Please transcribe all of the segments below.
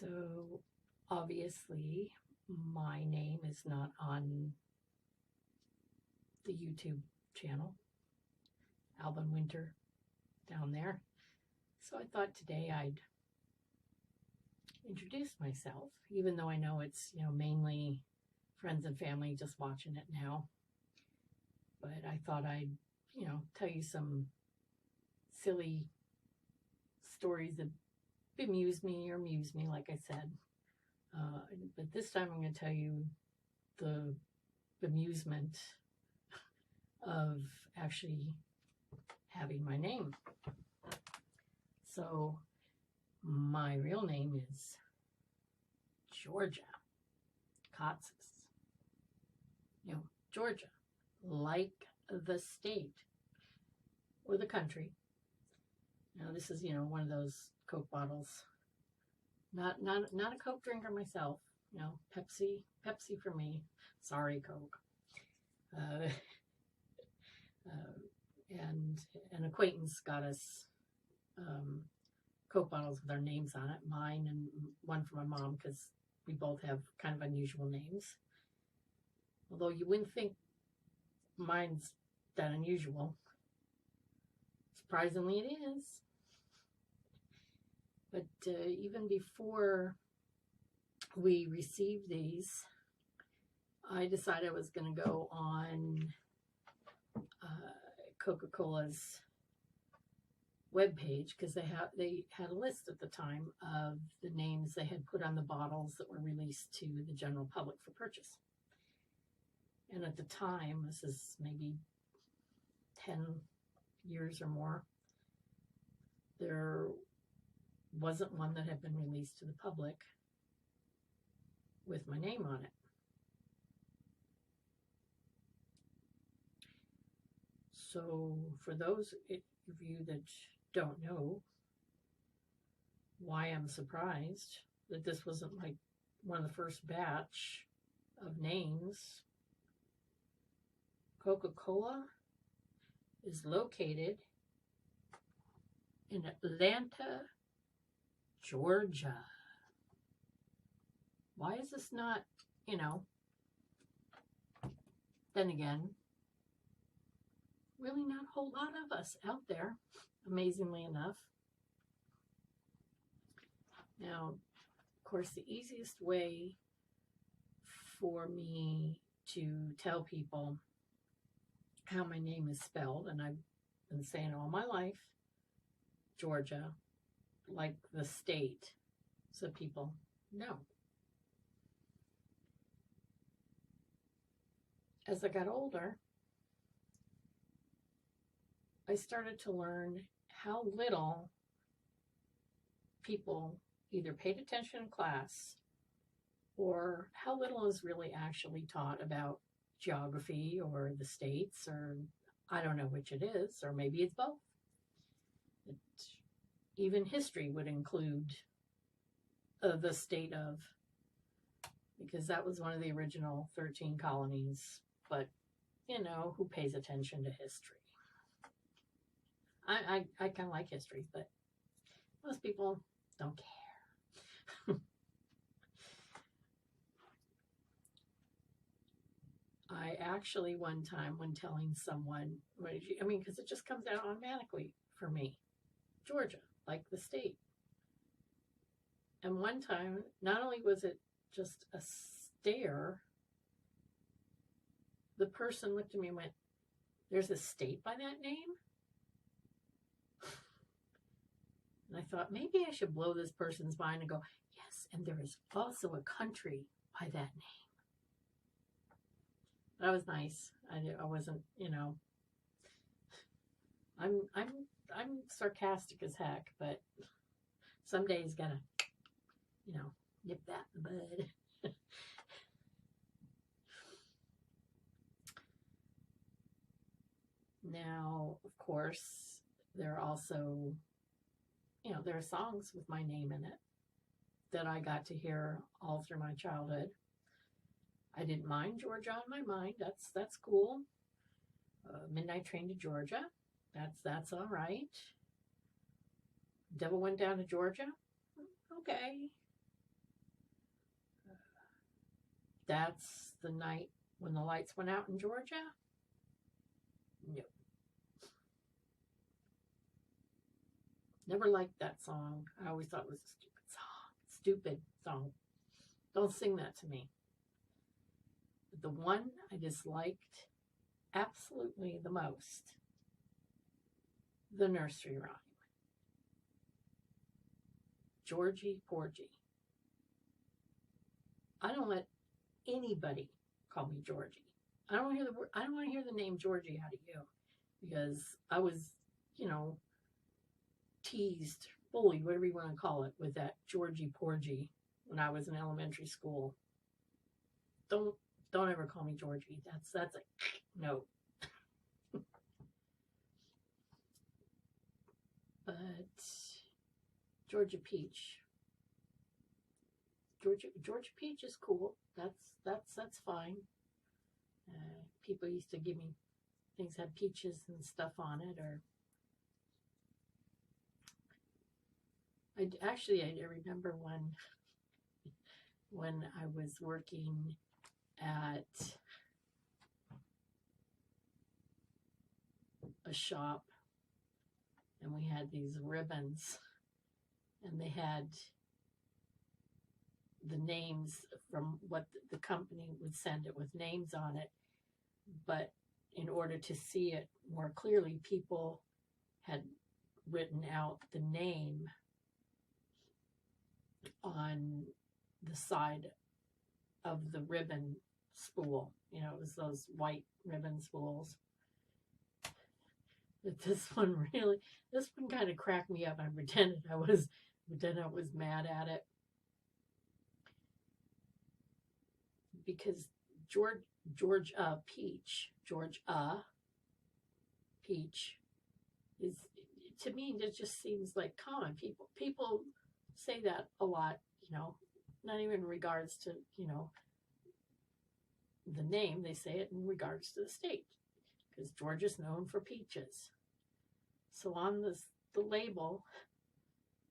So obviously my name is not on the YouTube channel, Alvin Winter down there. So I thought today I'd introduce myself, even though I know it's, mainly friends and family just watching it now. But I thought I'd, tell you some silly stories that amuse me, like I said. But this time I'm going to tell you the amusement of actually having my name. So my real name is Georgia Kotsis. Georgia, like the state or the country. Now this is, one of those Coke bottles. Not a Coke drinker myself. Pepsi for me. Sorry, Coke. And an acquaintance got us Coke bottles with our names on it. Mine and one for my mom, because we both have kind of unusual names. Although you wouldn't think mine's that unusual. Surprisingly, it is. But even before we received these, I decided I was going to go on Coca-Cola's webpage, because they had a list at the time of the names they had put on the bottles that were released to the general public for purchase. And at the time, this is maybe 10 years or more, there wasn't one that had been released to the public with my name on it. So for those of you that don't know why I'm surprised that this wasn't like one of the first batch of names, Coca-Cola is located in Atlanta, Georgia. Why is this not, then again, really not a whole lot of us out there, amazingly enough. Now, of course, the easiest way for me to tell people how my name is spelled, and I've been saying all my life, Georgia, like the state, so people know. As I got older, I started to learn how little people either paid attention in class or how little is really actually taught about geography or the states, or I don't know which it is, or maybe it's both. Even history would include the state of, because that was one of the original 13 colonies, but who pays attention to history? I kind of like history, but most people don't care. I actually one time, when telling someone, because it just comes out automatically for me, Georgia, like the state. And one time, not only was it just a stare, the person looked at me and went, "There's a state by that name?" And I thought, maybe I should blow this person's mind and go, yes, and there is also a country by that name. That was nice. I wasn't, I'm sarcastic as heck, but some days gotta, nip that in the bud. Now, of course, there are also, there are songs with my name in it that I got to hear all through my childhood. I didn't mind Georgia on my mind. That's cool. Midnight Train to Georgia. That's all right. Devil Went Down to Georgia. Okay. that's the night when the lights went out in Georgia? No. Never liked that song. I always thought it was a stupid song. Stupid song. Don't sing that to me. But the one I disliked absolutely the most, the nursery rhyme. Georgie Porgy. I don't let anybody call me Georgie. I don't want to hear the word. I don't want to hear the name Georgie out of you, because I was, teased, bullied, whatever you want to call it, with that Georgie Porgy when I was in elementary school. Don't ever call me Georgie. That's a no. But Georgia Peach. Georgia Peach is cool. That's fine. People used to give me things that had peaches and stuff on it, or I remember when I was working at a shop, and we had these ribbons, and they had the names from what the company would send it with names on it, but in order to see it more clearly, people had written out the name on the side of the ribbon spool. It was those white ribbon spools. But this one kind of cracked me up. I pretended I was mad at it, because Georgia Peach is, to me, it just seems like common. People say that a lot, not even in regards to, the name. They say it in regards to the state, because Georgia's known for peaches. So on the label,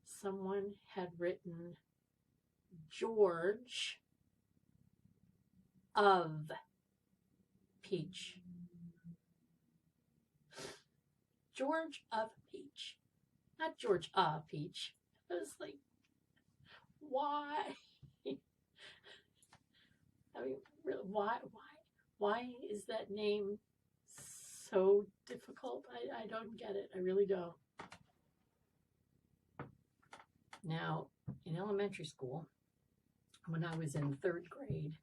someone had written George of Peach. George of Peach. Not George Peach. I was like, why? I mean, really, why is that name so difficult? I don't get it. I really don't. Now, in elementary school, when I was in 3rd grade,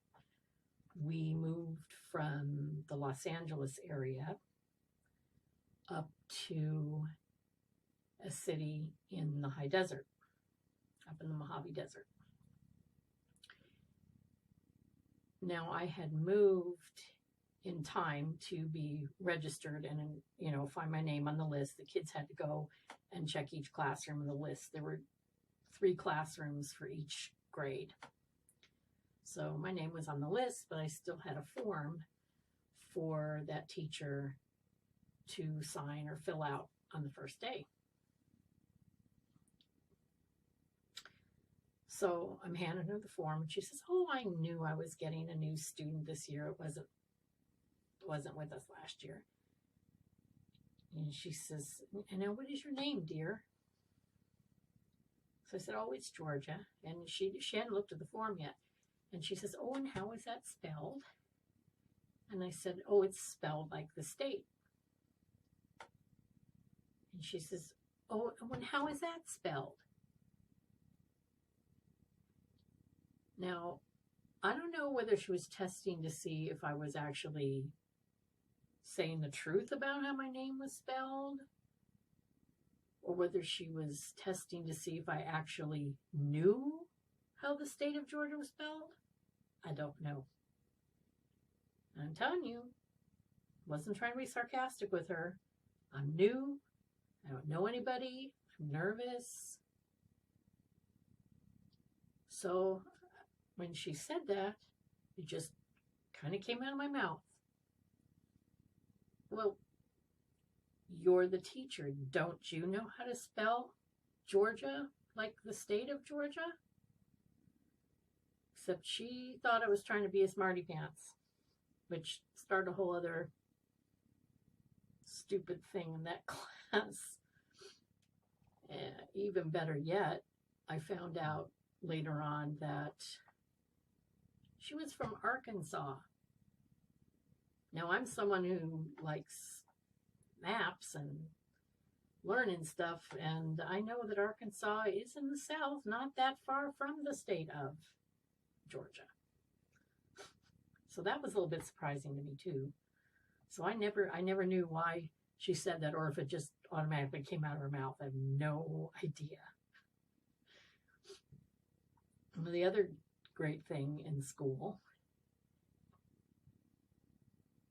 we moved from the Los Angeles area up to a city in the high desert, up in the Mojave Desert. Now, I had moved in time to be registered and, find my name on the list. The kids had to go and check each classroom on the list. There were 3 classrooms for each grade. So my name was on the list, but I still had a form for that teacher to sign or fill out on the first day. So I'm handing her the form, and she says, "Oh, I knew I was getting a new student this year. It wasn't with us last year." And she says, "And now what is your name, dear?" So I said, "Oh, it's Georgia." And she hadn't looked at the form yet. And she says, "Oh, and how is that spelled?" And I said, "Oh, it's spelled like the state." And she says, "Oh, and how is that spelled?" Now, I don't know whether she was testing to see if I was actually saying the truth about how my name was spelled, or whether she was testing to see if I actually knew how the state of Georgia was spelled. I don't know. I'm telling you, I wasn't trying to be sarcastic with her. I'm new. I don't know anybody. I'm nervous. So when she said that, it just kind of came out of my mouth. "Well, you're the teacher. Don't you know how to spell Georgia like the state of Georgia?" Except she thought I was trying to be a smarty pants, which started a whole other stupid thing in that class. Even better yet, I found out later on that she was from Arkansas. Now, I'm someone who likes maps and learning stuff, and I know that Arkansas is in the South, not that far from the state of Georgia. So that was a little bit surprising to me too. So I never knew why she said that, or if it just automatically came out of her mouth. I have no idea. And the other great thing in school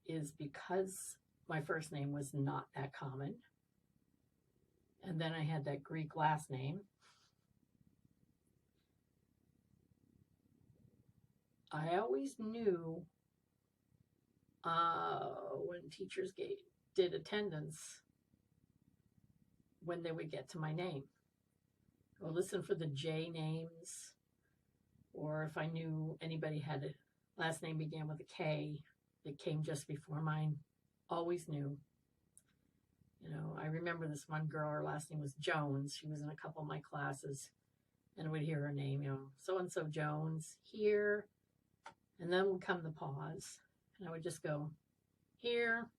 is because my first name was not that common, and then I had that Greek last name, I always knew when teachers did attendance when they would get to my name, or listen for the J names, or if I knew anybody had a last name began with a K that came just before mine, always knew. You know, I remember this one girl, her last name was Jones. She was in a couple of my classes, and I would hear her name, you know, so-and-so Jones, here, and then would come the pause, and I would just go, here.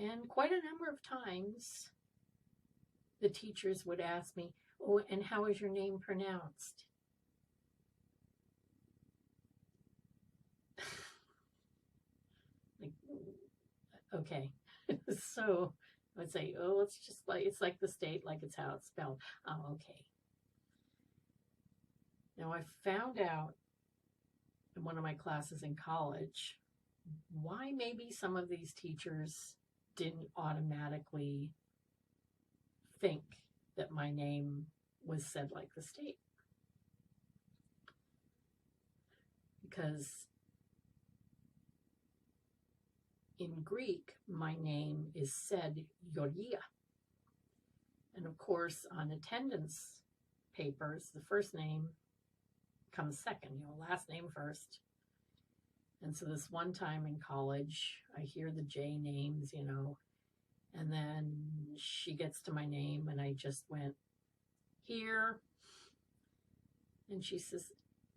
And quite a number of times, the teachers would ask me, oh, and how is your name pronounced? Like, okay. So I would say, oh, it's like the state, like it's how it's spelled. Oh, okay. Now I found out in one of my classes in college why maybe some of these teachers didn't automatically think that my name was said like the state. Because in Greek, my name is said Gregoria. And of course, on attendance papers, the first name comes second, you know, last name first. And so this one time in college, I hear the J names, you know, and then she gets to my name and I just went, here. And she says,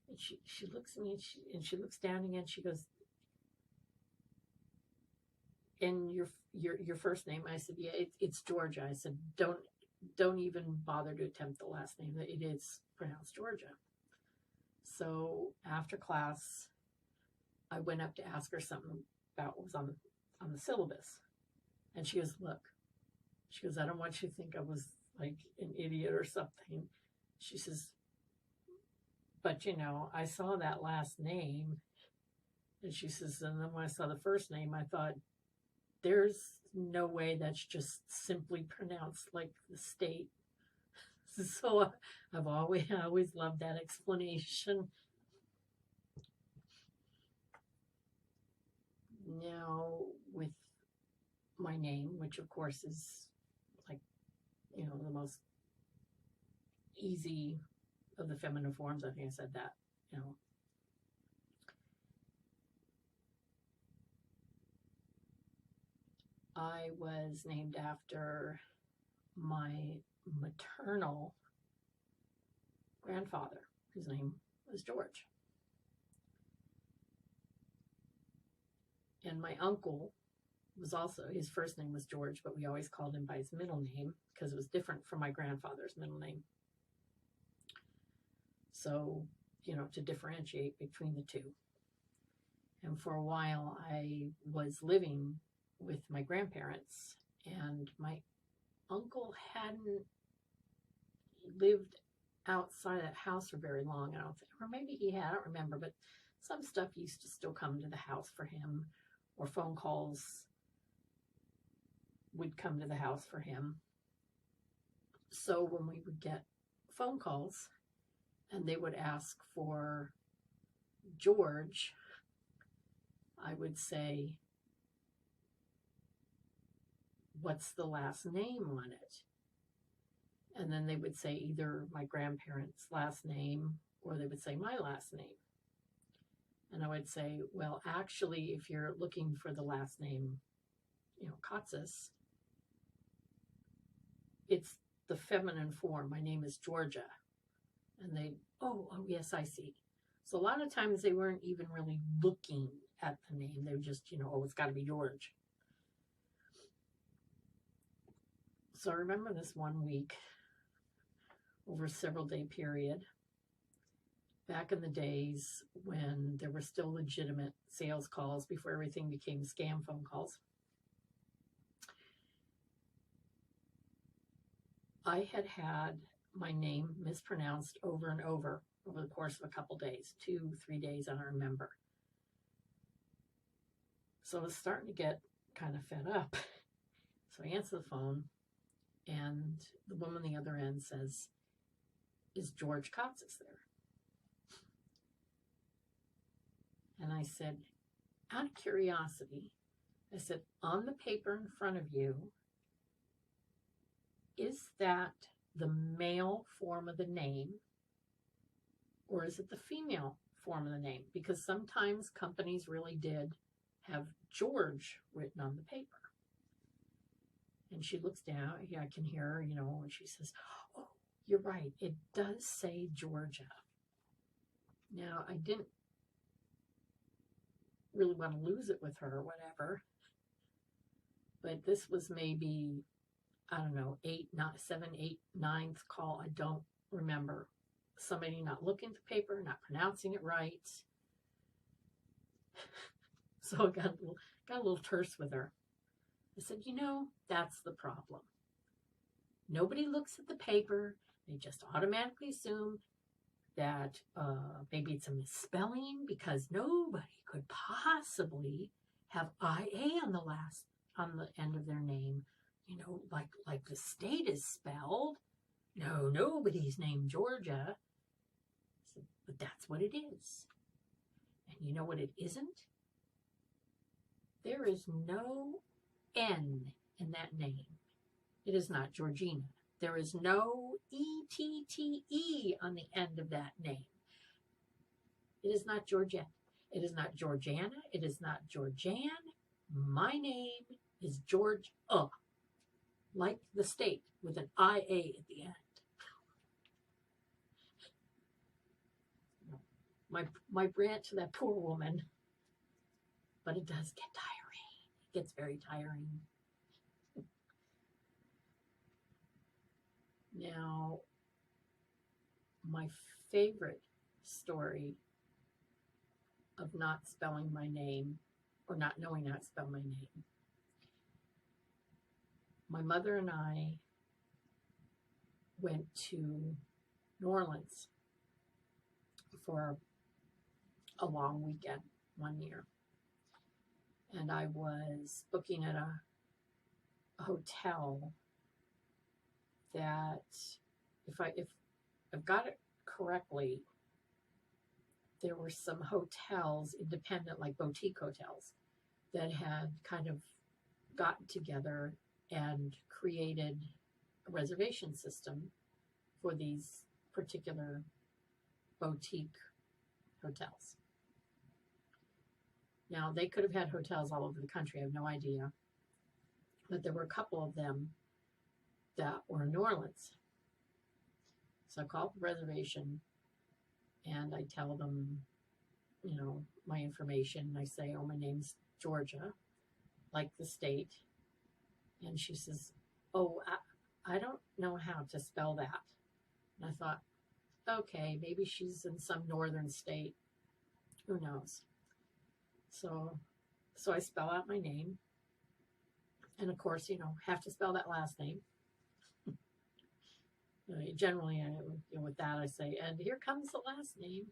and she looks at me and she looks down again. She goes, and your first name? I said, yeah, it's Georgia. I said, don't even bother to attempt the last name. It is pronounced Georgia. So after class, I went up to ask her something about what was on the syllabus. And she goes, look, she goes, I don't want you to think I was like an idiot or something. She says, but you know, I saw that last name. And she says, and then when I saw the first name, I thought, there's no way that's just simply pronounced like the state. So I always loved that explanation. Now, with my name, which of course is like, you know, the most easy of the feminine forms, I think I said that, you know. I was named after my maternal grandfather, whose name was George. And my uncle was also, his first name was George, but we always called him by his middle name because it was different from my grandfather's middle name. So, you know, to differentiate between the two. And for a while, I was living with my grandparents, and my uncle hadn't lived outside that house for very long, I don't think, or maybe he had, I don't remember, but some stuff used to still come to the house for him, or phone calls would come to the house for him. So when we would get phone calls and they would ask for George, I would say, what's the last name on it? And then they would say either my grandparents' last name Or they would say my last name. And I would say, well, actually, if you're looking for the last name, Katzis, it's the feminine form. My name is Georgia. And they, oh, yes, I see. So a lot of times they weren't even really looking at the name. They were just, oh, it's got to be George. So I remember this one week, over a several day period, back in the days when there were still legitimate sales calls before everything became scam phone calls. I had my name mispronounced over and over the course of a couple days, 2-3 days, I don't remember. So I was starting to get kind of fed up. So I answer the phone, and the woman on the other end says, is George Katzis there? And I said, out of curiosity, I said, on the paper in front of you, is that the male form of the name, or is it the female form of the name? Because sometimes companies really did have George written on the paper. And she looks down, I can hear her, and she says, oh, you're right, it does say Georgia. Now, I didn't really want to lose it with her or whatever, but this was maybe, I don't know, 7, 8, 9th call. I don't remember. Somebody not looking at the paper, not pronouncing it right. So I got a little terse with her. I said, that's the problem. Nobody looks at the paper. They just automatically assume that maybe it's a misspelling, because nobody could possibly have IA on the end of their name. Like the state is spelled. No, nobody's named Georgia. So, but that's what it is. And you know what it isn't? There is no N in that name. It is not Georgina. There is no E-T-T-E on the end of that name. It is not Georgette. It is not Georgiana. It is not Georgianne. My name is George, like the state, with an I-A at the end. My rant to that poor woman, but it does get tiring. It gets very tiring. Now, my favorite story of not spelling my name, or not knowing how to spell my name. My mother and I went to New Orleans for a long weekend one year. And I was booking at a hotel that, if I've got it correctly, there were some hotels, independent, like boutique hotels, that had kind of gotten together and created a reservation system for these particular boutique hotels. Now, they could have had hotels all over the country, I have no idea, but there were a couple of them that were in New Orleans. So I called the reservation, and I tell them, my information. I say, oh, my name's Georgia, like the state. And she says, oh, I don't know how to spell that. And I thought, okay, maybe she's in some northern state. Who knows? So I spell out my name. And of course, have to spell that last name. Generally, with that, I say, and here comes the last name.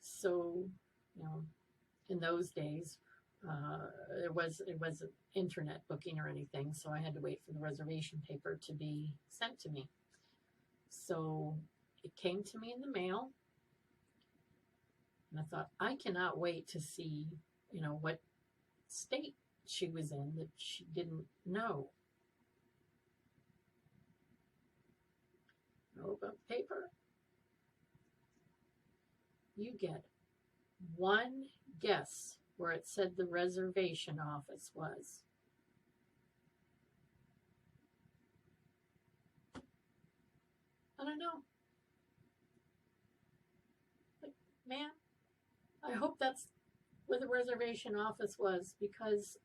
So, in those days, it wasn't internet booking or anything, so I had to wait for the reservation paper to be sent to me. So it came to me in the mail, and I thought, I cannot wait to see, what state she was in that she didn't know. I opened up the paper, you get one guess where it said the reservation office was. I don't know. Like, man, I hope that's where the reservation office was, because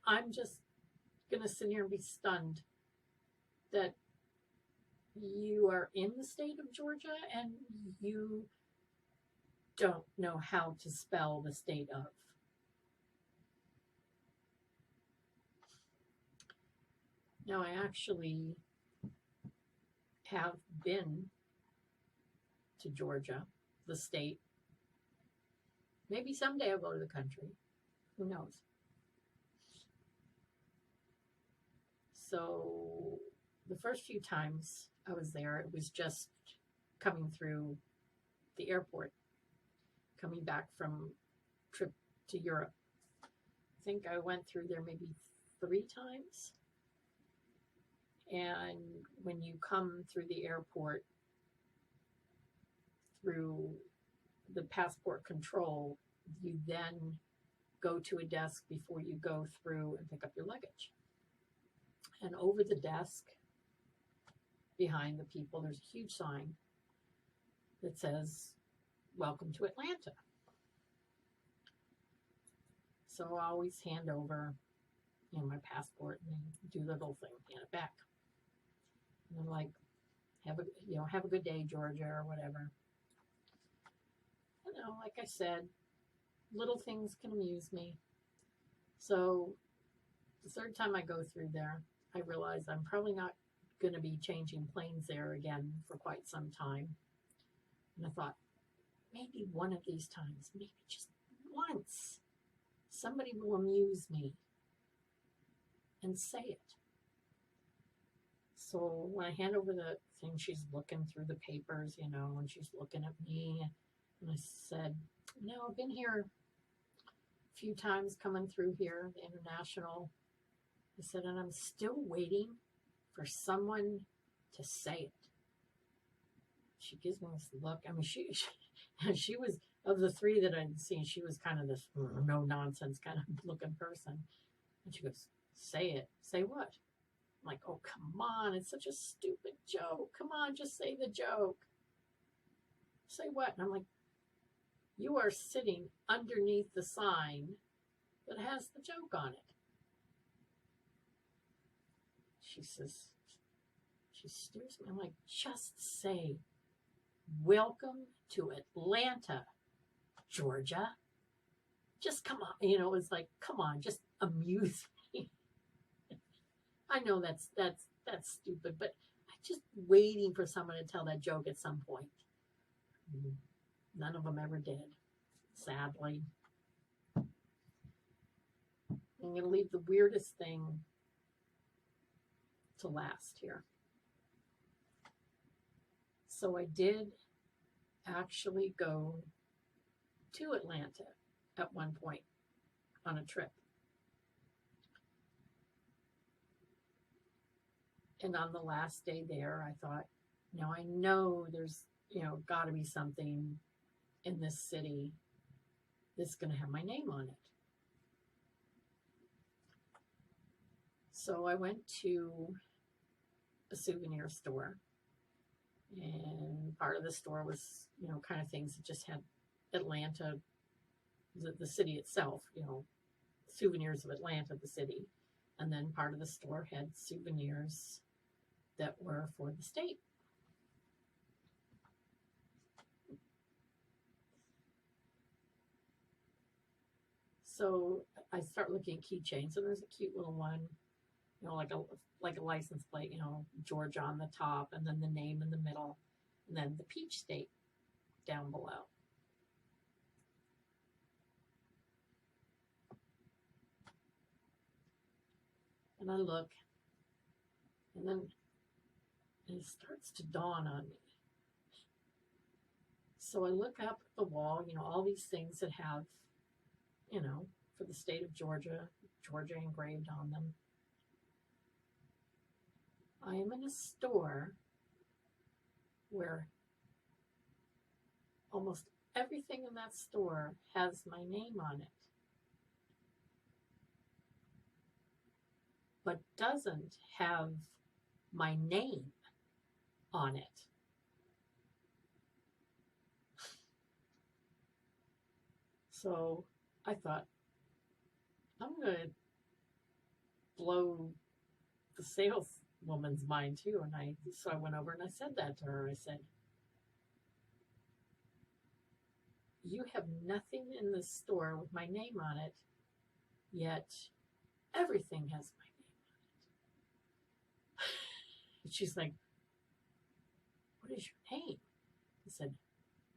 I'm just going to sit here and be stunned that you are in the state of Georgia and you don't know how to spell the state of. Now, I actually have been to Georgia, the state. Maybe someday I'll go to the country. Who knows? So the first few times I was there, it was just coming through the airport, coming back from trip to Europe. I think I went through there maybe 3 times. And when you come through the airport, through the passport control, you then go to a desk before you go through and pick up your luggage. And over the desk, behind the people, there's a huge sign that says, "Welcome to Atlanta." So I always hand over, my passport and do the little thing, hand it back. And I'm like, have a good day, Georgia, or whatever. Like I said, little things can amuse me. So the third time I go through there, I realize I'm probably not going to be changing planes there again for quite some time. And I thought, maybe one of these times, maybe just once, somebody will amuse me and say it. So when I hand over the thing, she's looking through the papers, and she's looking at me. And I said, I've been here a few times coming through here, the international. I said, and I'm still waiting for someone to say it. She gives me this look. I mean, she was, of the 3 that I'd seen, she was kind of this no nonsense kind of looking person. And she goes, say it. Say what? I'm like, oh, come on. It's such a stupid joke. Come on, just say the joke. Say what? And I'm like, you are sitting underneath the sign that has the joke on it. She says, she stares at me. I'm like, just say, welcome to Atlanta, Georgia. Just come on. It was like, come on, just amuse me. I know that's stupid, but I'm just waiting for someone to tell that joke at some point. None of them ever did, sadly. I'm going to leave the weirdest thing to last here. So I did actually go to Atlanta at one point on a trip. And on the last day there, I thought, I know there's, got to be something in this city that's going to have my name on it. So I went to a souvenir store, and part of the store was, kind of things that just had Atlanta, the city itself, souvenirs of Atlanta, the city. And then part of the store had souvenirs that were for the state. So I start looking at keychains, and there's a cute little one, like a license plate, Georgia on the top, and then the name in the middle, and then the peach state down below. And I look, and then it starts to dawn on me. So I look up at the wall, all these things that have, for the state of Georgia engraved on them. I am in a store where almost everything in that store has my name on it, but doesn't have my name on it. So I thought, I'm going to blow the saleswoman's mind too. And so I went over and I said that to her. I said, you have nothing in this store with my name on it, yet everything has my name on it. And she's like, what is your name? I said,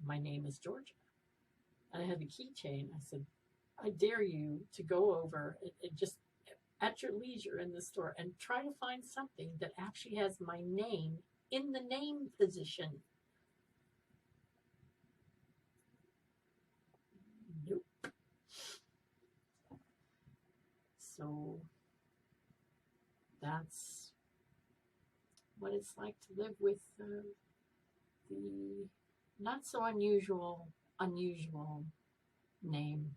my name is Georgia. And I had the keychain. I said, I dare you to go over and just at your leisure in the store and try to find something that actually has my name in the name position. Nope. So that's what it's like to live with the not so unusual name